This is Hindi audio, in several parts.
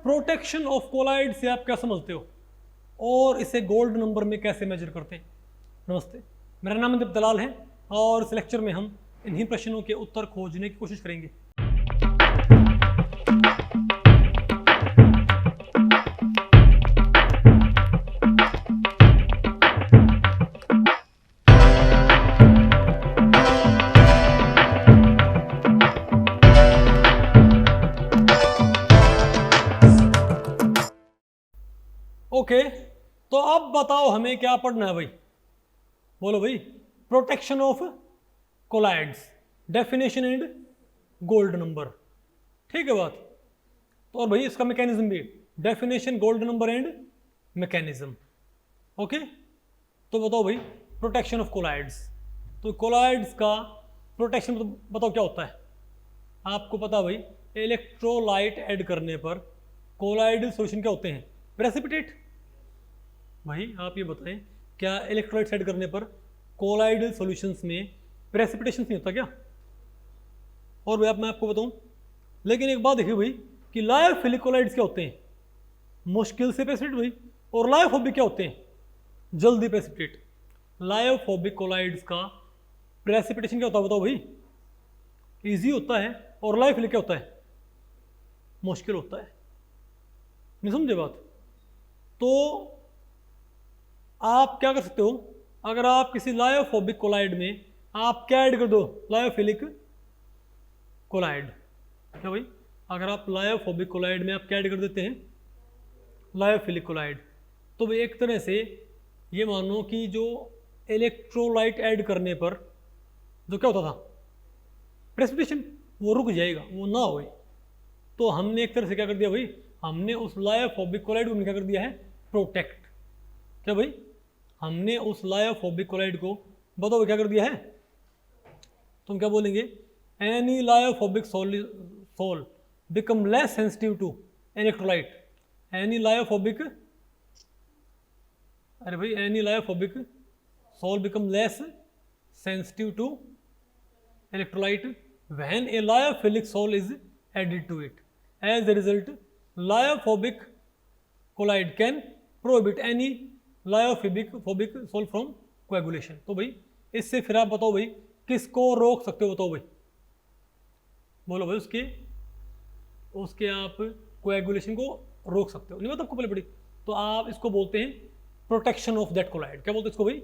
प्रोटेक्शन ऑफ कोलाइड से आप क्या समझते हो और इसे गोल्ड नंबर में कैसे मेजर करते हैं? नमस्ते, मेरा नाम दीप दलाल है और इस लेक्चर में हम इन्हीं प्रश्नों के उत्तर खोजने की कोशिश करेंगे। ओके, तो अब बताओ हमें क्या पढ़ना है भाई? बोलो भाई। Protection of colloids, definition and gold number. ठीक है बात। तो और भाई इसका मैकेनिज्म भी, definition, gold number and mechanism. Okay, तो बताओ भाई प्रोटेक्शन ऑफ कोलाइड्स। तो कोलाइड्स का प्रोटेक्शन बताओ क्या होता है? आपको पता भाई, इलेक्ट्रोलाइट ऐड करने पर कोलाइडल सॉल्यूशन क्या होते हैं? प्रेसिपिटेट। भाई आप ये बताएं, क्या इलेक्ट्रोलाइट्स ऐड करने पर कोलाइडल सॉल्यूशंस में प्रेसिपिटेशन नहीं होता क्या? और भाई मैं आपको बताऊं, लेकिन एक बात देखिए भाई कि लायोफिलिक कोलाइड्स क्या होते हैं? मुश्किल से प्रेसिपिटेट भाई। और लायोफोबिक क्या होते हैं? जल्दी प्रेसिपिटेट। लायोफोबिक कोलाइड्स का प्रेसिपिटेशन क्या होता है बताओ भाई? इजी होता है। और लायोफिलिक क्या होता है? मुश्किल होता है। नहीं समझे बात? तो आप क्या कर सकते हो, अगर आप किसी लायोफोबिक कोलाइड में आप क्या ऐड कर दो? Lyophilic colloid. क्या भाई? अगर आप लायोफोबिक कोलाइड में आप क्या ऐड कर देते हैं? Lyophilic colloid. तो भाई एक तरह से ये मानो कि जो इलेक्ट्रोलाइट ऐड करने पर जो क्या होता था? प्रेसिपिटेशन, वो रुक जाएगा, वो ना होए। तो हमने एक तरह से क्या कर दिया भाई? हमने उस लायोफोबिक कोलाइड को क्या कर दिया है? प्रोटेक्ट। क्या भाई? हमने उस लायोफोबिक कोलाइड को बताओ क्या कर दिया है? तुम क्या बोलेंगे? Any lyophobic sol become less sensitive to electrolyte. Any lyophobic, अरे भाई, any lyophobic sol become less sensitive to electrolyte when a lyophilic sol is added to it. As a result lyophobic colloid can prohibit any lyophobic sol from coagulation. तो भाई इससे फिर आप बताओ भाई किसको रोक सकते हो? बताओ भाई, बोलो भाई। उसके आप कोएगुलेशन को रोक सकते हो। नहीं पता आपको पहले पड़ी? तो आप इसको बोलते हैं प्रोटेक्शन ऑफ दैट कोलाइड। क्या बोलते हैं इसको भाई?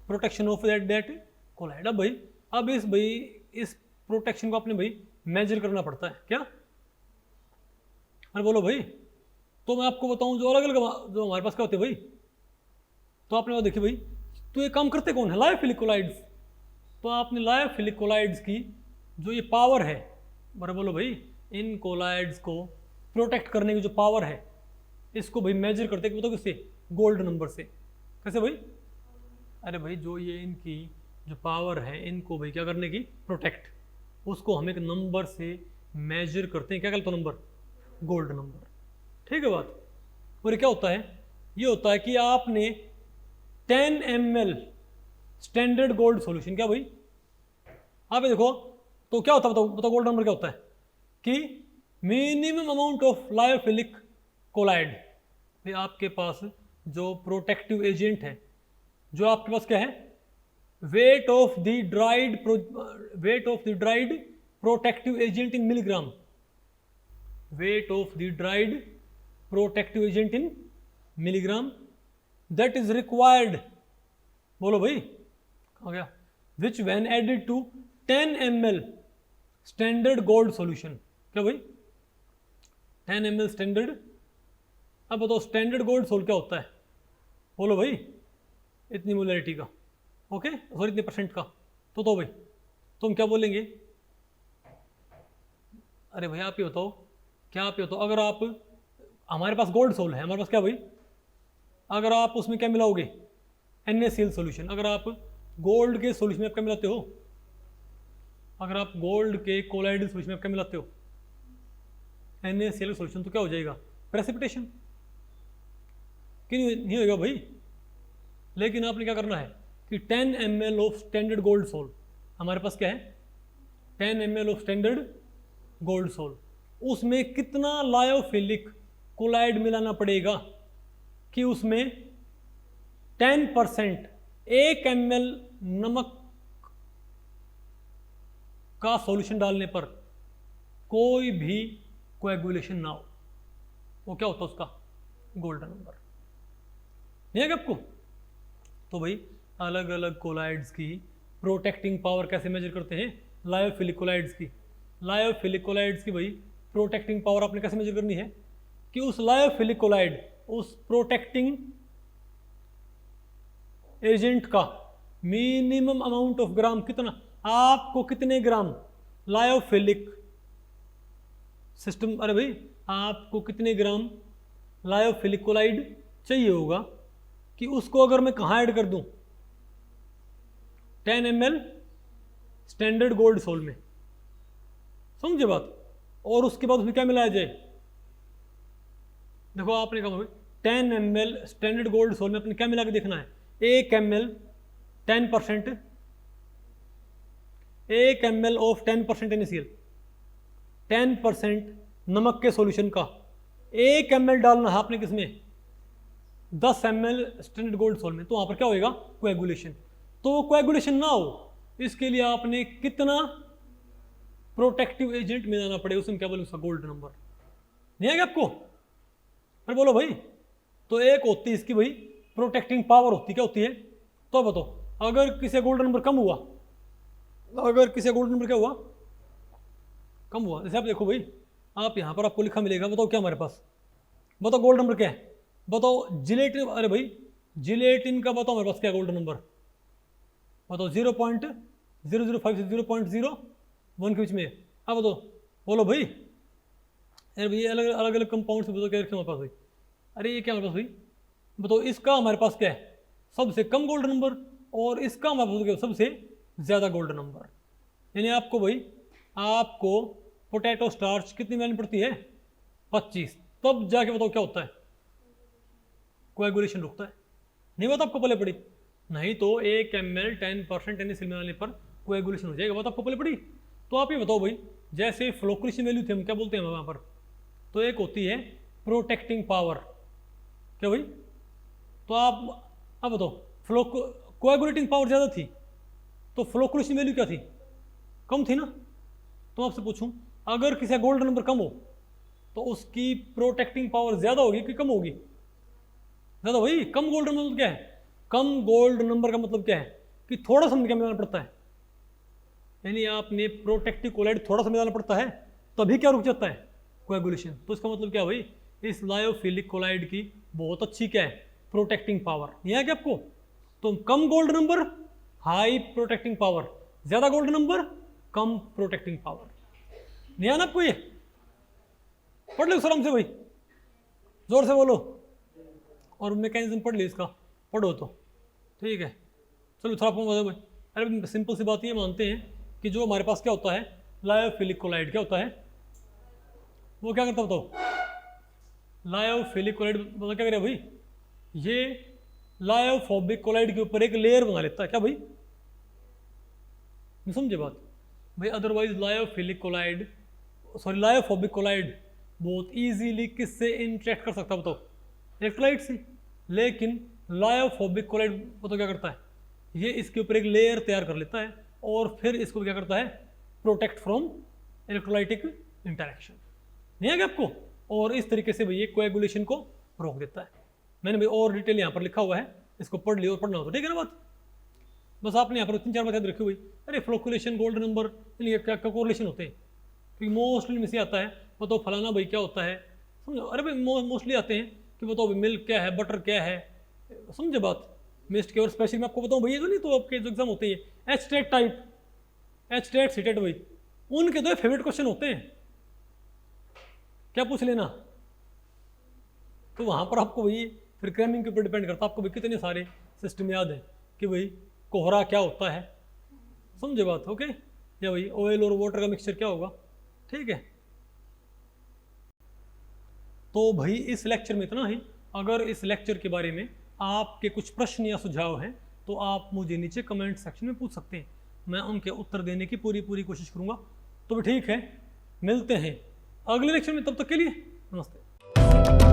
Protection of that colloid. अब इस प्रोटेक्शन को आपने भाई मेजर करना पड़ता है। क्या? अरे बोलो भाई। तो मैं आपको बताऊं, जो अलग अलग जो हमारे पास क्या होते हैं भाई, तो आपने वो देखिए भाई, तो ये काम करते कौन है? Lyophilic colloids. तो आपने लायोफिलिक कोलाइड्स की जो ये पावर है, बराबर बोलो भाई, इन कोलाइड्स को प्रोटेक्ट करने की जो पावर है, इसको भाई मेजर करते हैं। बताओ किससे? गोल्ड नंबर से। कैसे भाई? अरे भाई, जो ये इनकी जो पावर है, इनको भाई क्या करने की? प्रोटेक्ट। उसको हम एक नंबर से मेजर करते हैं। क्या कहते हैं नंबर? Gold number. ठीक है बात? और ये क्या होता है? ये होता है कि आपने 10 ml स्टैंडर्ड गोल्ड सॉल्यूशन। क्या भाई? आप देखो तो क्या होता है? बताओ गोल्ड नंबर क्या होता है? कि minimum amount of lyophilic colloid. भाई आपके पास जो प्रोटेक्टिव एजेंट है, जो आपके पास क्या है? Weight of the dried protective agent in milligram. Weight of the dried protective agent in milligram that is required, बोलो भाई हो गया, which when added to 10 ml standard gold solution। क्या भाई? 10 ml स्टैंडर्ड। अब बताओ स्टैंडर्ड गोल्ड सोल क्या होता है? बोलो भाई, इतनी मोलैरिटी का, ओके, सॉरी इतने परसेंट का। तो भाई तुम क्या बोलेंगे? अरे भाई आप ये बताओ, क्या आप ये बताओ, अगर आप, हमारे पास गोल्ड सोल है, हमारे पास क्या भाई, अगर आप उसमें क्या मिलाओगे? NaCl solution. अगर आप गोल्ड के सॉल्यूशन में आप क्या मिलाते हो? अगर आप गोल्ड के कोलाइडल सॉल्यूशन में आप क्या मिलाते हो? NaCl solution. तो क्या हो जाएगा? प्रेसिपिटेशन। क्यों नहीं होगा भाई? लेकिन आपने क्या करना है कि 10 ml of standard gold sol, हमारे पास क्या है? 10 ml of standard gold sol, उसमें कितना लायोफिलिक कोलाइड मिलाना पड़ेगा कि उसमें 10% 1 ml नमक का सॉल्यूशन डालने पर कोई भी कोएगुलेशन ना हो, वो क्या होता है उसका गोल्डन नंबर। नहीं है क्या आपको? तो भाई अलग अलग कोलाइड्स की प्रोटेक्टिंग पावर कैसे मेजर करते हैं? लायोफिलिक कोलाइड्स की, लायोफिलिक कोलाइड्स की भाई प्रोटेक्टिंग पावर आपने कैसे मेजर करनी है कि उस लायोफिलिक कोलाइड, उस प्रोटेक्टिंग एजेंट का मिनिमम अमाउंट ऑफ ग्राम कितना, आपको कितने ग्राम लायोफिलिक सिस्टम, अरे भाई आपको कितने ग्राम लायोफिलिक कोलाइड चाहिए होगा कि उसको अगर मैं कहाँ ऐड कर दूं, 10 ml स्टैंडर्ड गोल्ड सोल में, समझे बात? और उसके बाद उसमें क्या मिलाया जाए? देखो आपने कहा 10 ml स्टैंडर्ड गोल्ड सोल में अपने क्या मिला के देखना है? 1 ml 10%, 1 ml ऑफ 10% NaCl, 10% नमक के सॉल्यूशन का 1 ml डालना है आपने किसमें? 10 ml स्टैंडर्ड गोल्ड सोल में। तो वहां पर क्या होएगा? कोएगुलेशन। तो कोएगुलेशन ना हो इसके लिए आपने कितना प्रोटेक्टिव एजेंट मिलाना पड़ेगा, उसमें क्या बोले उसका गोल्ड नंबर। नहीं है क्या आपको? फिर बोलो भाई। तो एक होती है इसकी भाई प्रोटेक्टिंग पावर होती, क्या होती है? तो बताओ अगर किसी गोल्ड नंबर कम हुआ, अगर किसी गोल्ड नंबर क्या हुआ? कम हुआ। जैसे आप देखो भाई, आप यहाँ पर आपको लिखा मिलेगा, बताओ क्या हमारे पास, बताओ गोल्ड नंबर क्या है? बताओ जिलेटिन, अरे भाई जिलेटिन का बताओ हमारे पास क्या गोल्ड नंबर, बताओ 0.005 से 0.01 के बीच में। अब बताओ, बोलो भाई। अरे भाई अलग अलग अलग कंपाउंड से बताओ क्या रखे हमारे पास भाई? अरे ये क्या हमारे पास भाई? बताओ इसका हमारे पास क्या है? सबसे कम गोल्ड नंबर, और इसका हमारे पास क्या है? सबसे ज़्यादा गोल्ड नंबर। यानी आपको भाई, आपको पोटैटो स्टार्च कितनी मिलानी पड़ती है? 25। तब जाके बताओ क्या होता है? कोएगुलेशन रुकता है। नहीं बात आपको पहले पड़ी? नहीं तो 1 ml 10% NaCl मिलाने पर कोएगुलेशन हो जाएगा, बात आपको पहले पड़ी? तो आप ये बताओ भाई, जैसे फ्लोक्रेशन वैल्यू थी, हम क्या बोलते हैं वहाँ पर? तो एक होती है प्रोटेक्टिंग पावर, क्या भाई? तो आप अब बताओ कोएगुलेटिंग पावर ज़्यादा थी तो फ्लोक्रेशन वैल्यू क्या थी? कम थी ना। तो आपसे पूछूं, अगर किसी गोल्ड नंबर कम हो तो उसकी प्रोटेक्टिंग पावर ज़्यादा होगी कि कम होगी? ज़्यादा भाई। कम गोल्ड नंबर मतलब क्या है? कम गोल्ड नंबर का मतलब क्या है कि थोड़ा सा क्या मिलाना पड़ता है, यानी आपने प्रोटेक्टिव कोलाइड थोड़ा सा मिलाना पड़ता है, तभी क्या रुक जाता है? कोएगुलेशन। तो इसका मतलब क्या भाई? इस लायोफिलिक कोलाइड की बहुत अच्छी क्या है? Protecting power. नहीं है क्या आपको? तो कम gold number high protecting power, ज़्यादा गोल्ड नंबर कम प्रोटेक्टिंग पावर। नहीं आना आपको? ये पढ़ लो आराम से भाई, जोर से बोलो, और मैकेनिज्म पढ़ ली इसका, पढ़ो तो ठीक है। चलो थोड़ा आपको भाई, अरे सिंपल सी बात ये मानते हैं कि जो हमारे पास क्या होता है, लायोफिलिक कोलाइड क्या होता है, वो क्या करता बताओ? लायोफिलिक कोलाइड मतलब क्या करेगा भाई? ये लायोफोबिक कोलाइड के ऊपर एक लेयर बना लेता है, क्या भाई? समझे बात भाई? Otherwise lyophilic colloid, sorry lyophobic colloid बहुत इजीली किससे इंटरेक्ट कर सकता है बताओ? इलेक्ट्रोलाइट से। लेकिन लायोफोबिक कोलाइड बताओ क्या करता है? ये इसके ऊपर एक लेयर तैयार कर लेता है और फिर इसको क्या करता है? Protect from electrolytic interaction. नहीं है क्या आपको? और इस तरीके से भाई ये कोएगुलेशन को रोक देता है। मैंने भाई और डिटेल यहाँ पर लिखा हुआ है, इसको पढ़ लियो और पढ़ना होता, ठीक है ना बात? बस आपने यहाँ पर 3-4 बात याद रखी हुई। अरे फ्लोकुलेशन, गोल्ड नंबर, क्या कोरिलेशन होते हैं? क्योंकि मोस्टली में से आता है बताओ फलाना भाई क्या होता है, समझो? अरे भाई मोस्टली आते हैं कि बताओ भाई मिल्क क्या है, बटर क्या है, समझे बात? मिस्ट के, और स्पेशली मैं आपको बताऊँ भैया तो नहीं, तो आपके जो एग्जाम होते हैं HTET type, HTET CTET भाई, उनके तो फेवरेट क्वेश्चन होते हैं, क्या पूछ लेना। तो वहाँ पर आपको भाई फिर क्रैमिंग के ऊपर डिपेंड करता है आपको भाई कितने सारे सिस्टम याद है कि भाई कोहरा क्या होता है, समझे बात? ओके, या भाई ऑयल और वाटर का मिक्सचर क्या होगा, ठीक है। तो भाई इस लेक्चर में इतना ही। अगर इस लेक्चर के बारे में आपके कुछ प्रश्न या सुझाव हैं तो आप मुझे नीचे कमेंट सेक्शन में पूछ सकते हैं, मैं उनके उत्तर देने की पूरी कोशिश करूँगा। तो भी ठीक है, मिलते हैं अगले लेक्चर में, तब तक के लिए नमस्ते।